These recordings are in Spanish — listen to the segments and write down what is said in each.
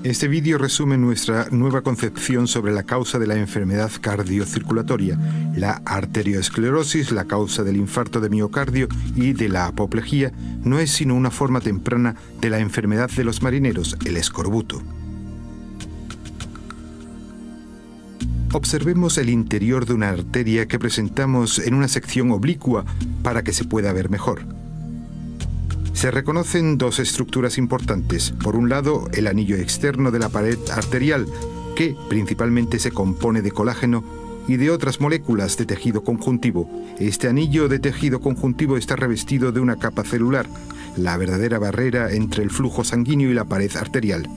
Este vídeo resume nuestra nueva concepción sobre la causa de la enfermedad cardiocirculatoria, la arteriosclerosis, la causa del infarto de miocardio y de la apoplejía, no es sino una forma temprana de la enfermedad de los marineros, el escorbuto. Observemos el interior de una arteria que presentamos en una sección oblicua para que se pueda ver mejor. Se reconocen dos estructuras importantes. Por un lado, el anillo externo de la pared arterial, que principalmente se compone de colágeno y de otras moléculas de tejido conjuntivo. Este anillo de tejido conjuntivo está revestido de una capa celular, la verdadera barrera entre el flujo sanguíneo y la pared arterial.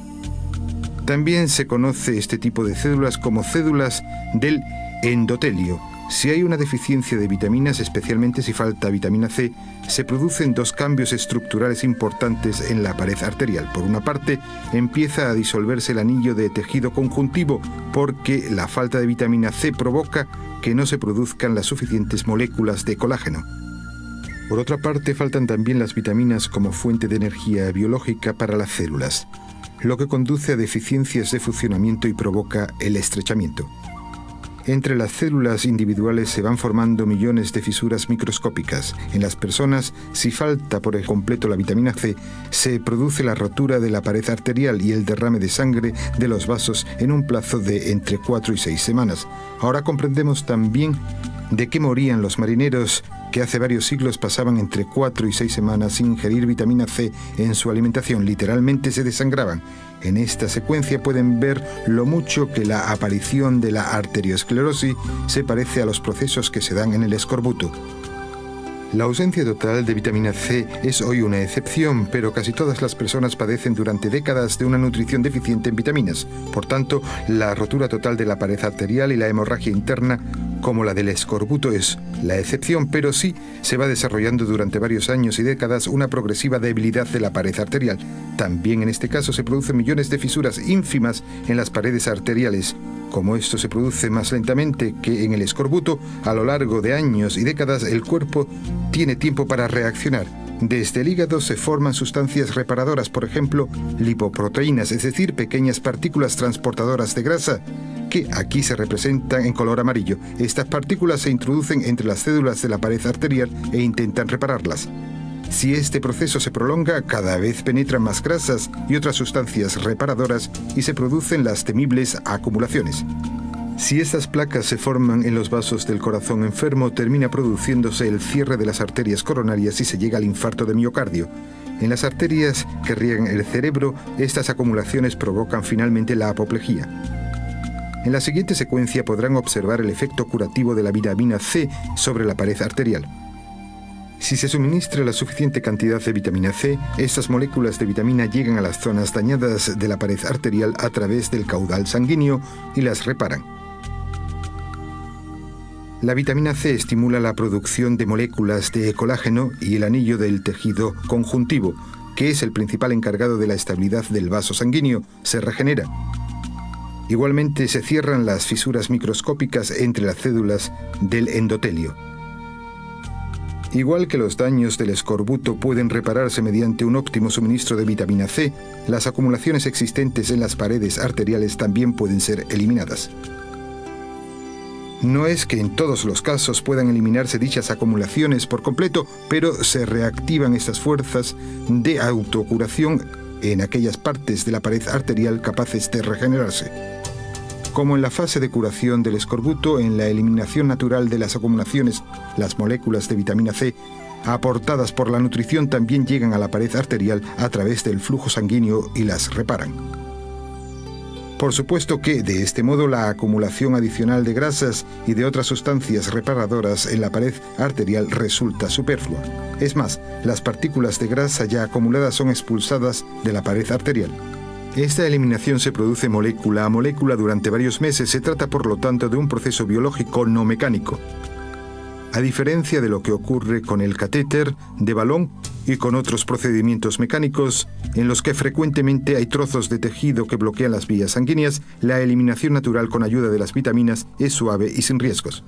También se conoce este tipo de células como células del endotelio. Si hay una deficiencia de vitaminas, especialmente si falta vitamina C, se producen dos cambios estructurales importantes en la pared arterial. Por una parte, empieza a disolverse el anillo de tejido conjuntivo porque la falta de vitamina C provoca que no se produzcan las suficientes moléculas de colágeno. Por otra parte, faltan también las vitaminas como fuente de energía biológica para las células, lo que conduce a deficiencias de funcionamiento y provoca el estrechamiento. Entre las células individuales se van formando millones de fisuras microscópicas. En las personas, si falta por completo la vitamina C, se produce la rotura de la pared arterial y el derrame de sangre de los vasos en un plazo de entre 4 y 6 semanas. Ahora comprendemos también de qué morían los marineros que hace varios siglos pasaban entre 4 y 6 semanas sin ingerir vitamina C en su alimentación. Literalmente se desangraban. En esta secuencia pueden ver lo mucho que la aparición de la arteriosclerosis se parece a los procesos que se dan en el escorbuto. La ausencia total de vitamina C es hoy una excepción, pero casi todas las personas padecen durante décadas de una nutrición deficiente en vitaminas. Por tanto, la rotura total de la pared arterial y la hemorragia interna, como la del escorbuto, es la excepción, pero sí se va desarrollando durante varios años y décadas una progresiva debilidad de la pared arterial. También en este caso se producen millones de fisuras ínfimas en las paredes arteriales. Como esto se produce más lentamente que en el escorbuto, a lo largo de años y décadas el cuerpo tiene tiempo para reaccionar. Desde el hígado se forman sustancias reparadoras, por ejemplo, lipoproteínas, es decir, pequeñas partículas transportadoras de grasa, que aquí se representan en color amarillo. Estas partículas se introducen entre las células de la pared arterial e intentan repararlas. Si este proceso se prolonga, cada vez penetran más grasas y otras sustancias reparadoras y se producen las temibles acumulaciones. Si estas placas se forman en los vasos del corazón enfermo, termina produciéndose el cierre de las arterias coronarias y se llega al infarto de miocardio. En las arterias que riegan el cerebro, estas acumulaciones provocan finalmente la apoplejía. En la siguiente secuencia podrán observar el efecto curativo de la vitamina C sobre la pared arterial. Si se suministra la suficiente cantidad de vitamina C, estas moléculas de vitamina llegan a las zonas dañadas de la pared arterial a través del caudal sanguíneo y las reparan. La vitamina C estimula la producción de moléculas de colágeno y el anillo del tejido conjuntivo, que es el principal encargado de la estabilidad del vaso sanguíneo, se regenera. Igualmente se cierran las fisuras microscópicas entre las células del endotelio. Igual que los daños del escorbuto pueden repararse mediante un óptimo suministro de vitamina C, las acumulaciones existentes en las paredes arteriales también pueden ser eliminadas. No es que en todos los casos puedan eliminarse dichas acumulaciones por completo, pero se reactivan estas fuerzas de autocuración en aquellas partes de la pared arterial capaces de regenerarse. Como en la fase de curación del escorbuto, en la eliminación natural de las acumulaciones, las moléculas de vitamina C, aportadas por la nutrición, también llegan a la pared arterial a través del flujo sanguíneo y las reparan. Por supuesto que, de este modo, la acumulación adicional de grasas y de otras sustancias reparadoras en la pared arterial resulta superflua. Es más, las partículas de grasa ya acumuladas son expulsadas de la pared arterial. Esta eliminación se produce molécula a molécula durante varios meses. Se trata, por lo tanto, de un proceso biológico no mecánico. A diferencia de lo que ocurre con el catéter de balón y con otros procedimientos mecánicos, en los que frecuentemente hay trozos de tejido que bloquean las vías sanguíneas, la eliminación natural con ayuda de las vitaminas es suave y sin riesgos.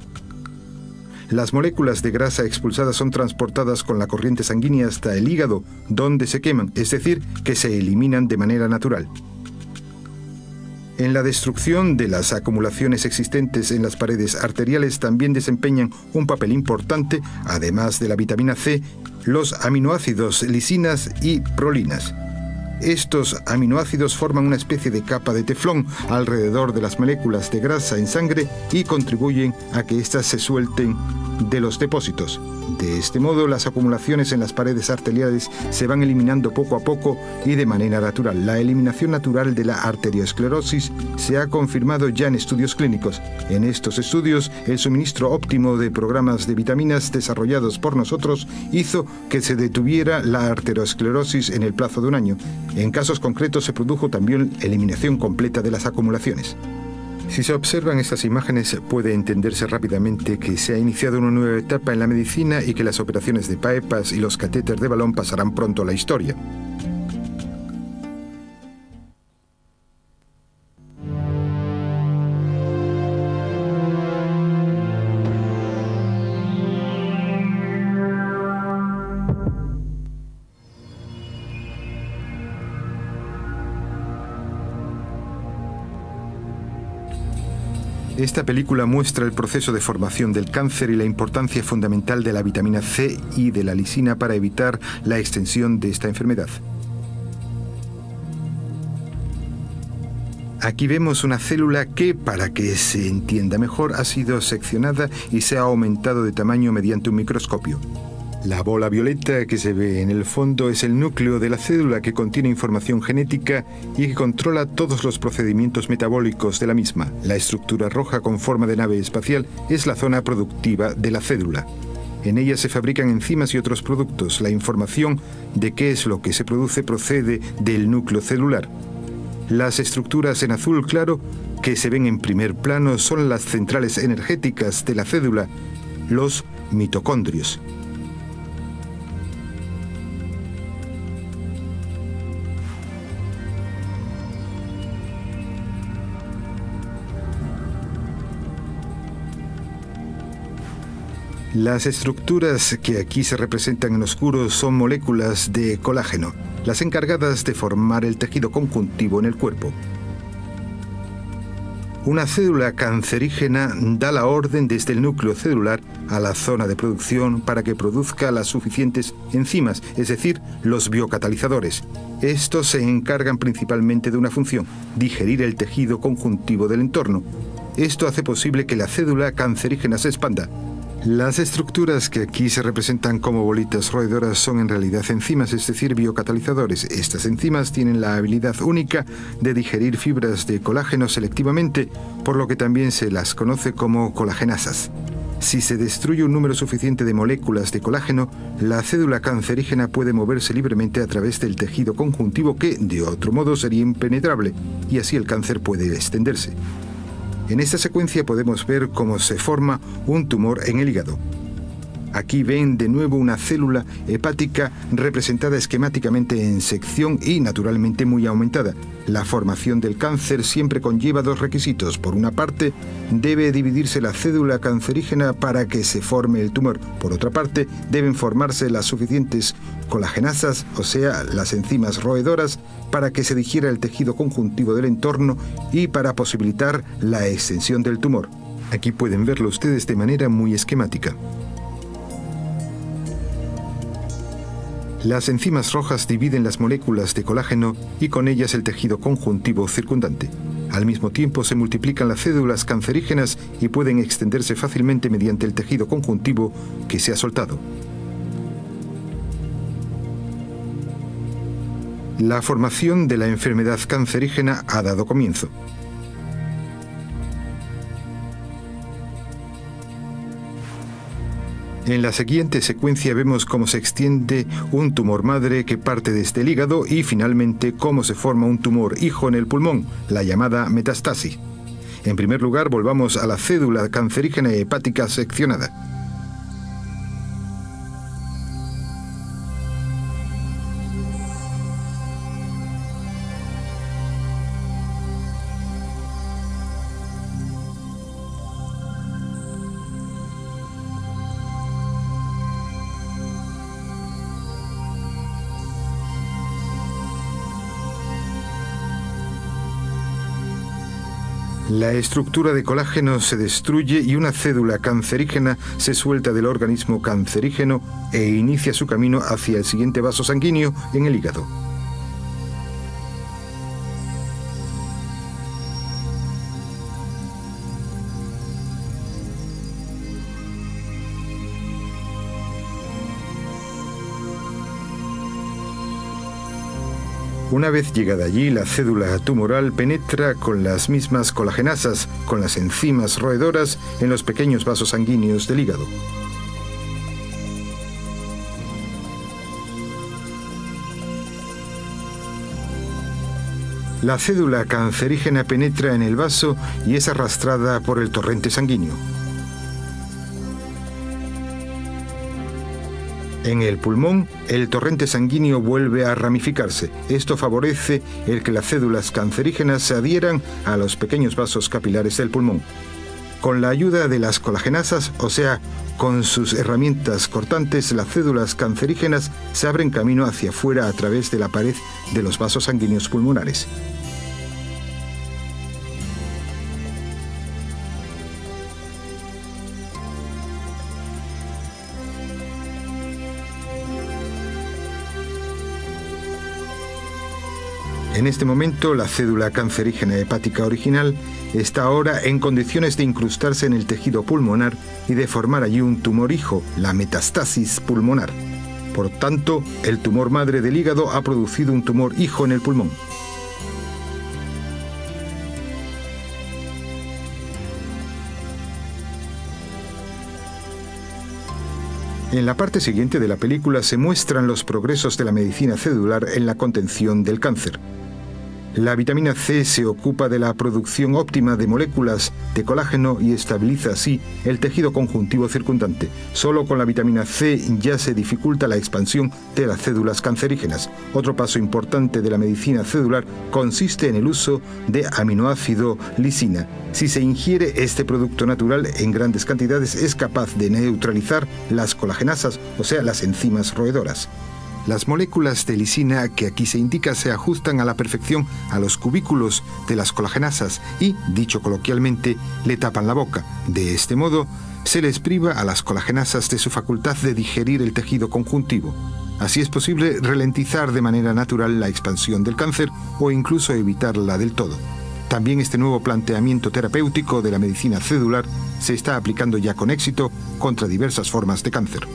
Las moléculas de grasa expulsadas son transportadas con la corriente sanguínea hasta el hígado, donde se queman, es decir, que se eliminan de manera natural. En la destrucción de las acumulaciones existentes en las paredes arteriales también desempeñan un papel importante, además de la vitamina C, los aminoácidos lisinas y prolinas. Estos aminoácidos forman una especie de capa de teflón alrededor de las moléculas de grasa en sangre y contribuyen a que éstas se suelten de los depósitos. De este modo, las acumulaciones en las paredes arteriales se van eliminando poco a poco y de manera natural. La eliminación natural de la arteriosclerosis se ha confirmado ya en estudios clínicos. En estos estudios, el suministro óptimo de programas de vitaminas desarrollados por nosotros hizo que se detuviera la arteriosclerosis en el plazo de un año. En casos concretos se produjo también eliminación completa de las acumulaciones. Si se observan estas imágenes, puede entenderse rápidamente que se ha iniciado una nueva etapa en la medicina y que las operaciones de bypass y los catéteres de balón pasarán pronto a la historia. Esta película muestra el proceso de formación del cáncer y la importancia fundamental de la vitamina C y de la lisina para evitar la extensión de esta enfermedad. Aquí vemos una célula que, para que se entienda mejor, ha sido seccionada y se ha aumentado de tamaño mediante un microscopio. La bola violeta que se ve en el fondo es el núcleo de la célula que contiene información genética y que controla todos los procedimientos metabólicos de la misma. La estructura roja con forma de nave espacial es la zona productiva de la célula. En ella se fabrican enzimas y otros productos. La información de qué es lo que se produce procede del núcleo celular. Las estructuras en azul claro que se ven en primer plano son las centrales energéticas de la célula, los mitocondrios. Las estructuras que aquí se representan en oscuro son moléculas de colágeno, las encargadas de formar el tejido conjuntivo en el cuerpo. Una célula cancerígena da la orden desde el núcleo celular a la zona de producción para que produzca las suficientes enzimas, es decir, los biocatalizadores. Estos se encargan principalmente de una función: digerir el tejido conjuntivo del entorno. Esto hace posible que la célula cancerígena se expanda. Las estructuras que aquí se representan como bolitas roedoras son en realidad enzimas, es decir, biocatalizadores. Estas enzimas tienen la habilidad única de digerir fibras de colágeno selectivamente, por lo que también se las conoce como colagenasas. Si se destruye un número suficiente de moléculas de colágeno, la célula cancerígena puede moverse libremente a través del tejido conjuntivo que, de otro modo, sería impenetrable, y así el cáncer puede extenderse. En esta secuencia podemos ver cómo se forma un tumor en el hígado. Aquí ven de nuevo una célula hepática representada esquemáticamente en sección y naturalmente muy aumentada. La formación del cáncer siempre conlleva dos requisitos. Por una parte, debe dividirse la célula cancerígena para que se forme el tumor. Por otra parte, deben formarse las suficientes colagenasas, o sea, las enzimas roedoras, para que se digiera el tejido conjuntivo del entorno y para posibilitar la extensión del tumor. Aquí pueden verlo ustedes de manera muy esquemática. Las enzimas rojas dividen las moléculas de colágeno y con ellas el tejido conjuntivo circundante. Al mismo tiempo se multiplican las células cancerígenas y pueden extenderse fácilmente mediante el tejido conjuntivo que se ha soltado. La formación de la enfermedad cancerígena ha dado comienzo. En la siguiente secuencia vemos cómo se extiende un tumor madre que parte desde el hígado y finalmente cómo se forma un tumor hijo en el pulmón, la llamada metástasis. En primer lugar, volvamos a la célula cancerígena hepática seccionada. La estructura de colágeno se destruye y una cédula cancerígena se suelta del organismo cancerígeno e inicia su camino hacia el siguiente vaso sanguíneo en el hígado. Una vez llegada allí, la célula tumoral penetra con las mismas colagenasas, con las enzimas roedoras, en los pequeños vasos sanguíneos del hígado. La célula cancerígena penetra en el vaso y es arrastrada por el torrente sanguíneo. En el pulmón, el torrente sanguíneo vuelve a ramificarse. Esto favorece el que las células cancerígenas se adhieran a los pequeños vasos capilares del pulmón. Con la ayuda de las colagenasas, o sea, con sus herramientas cortantes, las células cancerígenas se abren camino hacia afuera a través de la pared de los vasos sanguíneos pulmonares. En este momento, la célula cancerígena hepática original está ahora en condiciones de incrustarse en el tejido pulmonar y de formar allí un tumor hijo, la metastasis pulmonar. Por tanto, el tumor madre del hígado ha producido un tumor hijo en el pulmón. En la parte siguiente de la película se muestran los progresos de la medicina celular en la contención del cáncer. La vitamina C se ocupa de la producción óptima de moléculas de colágeno y estabiliza así el tejido conjuntivo circundante. Solo con la vitamina C ya se dificulta la expansión de las células cancerígenas. Otro paso importante de la medicina celular consiste en el uso de aminoácido lisina. Si se ingiere este producto natural en grandes cantidades, es capaz de neutralizar las colagenasas, o sea, las enzimas roedoras. Las moléculas de lisina que aquí se indica se ajustan a la perfección a los cubículos de las colagenasas y, dicho coloquialmente, le tapan la boca. De este modo, se les priva a las colagenasas de su facultad de digerir el tejido conjuntivo. Así es posible ralentizar de manera natural la expansión del cáncer o incluso evitarla del todo. También este nuevo planteamiento terapéutico de la medicina celular se está aplicando ya con éxito contra diversas formas de cáncer.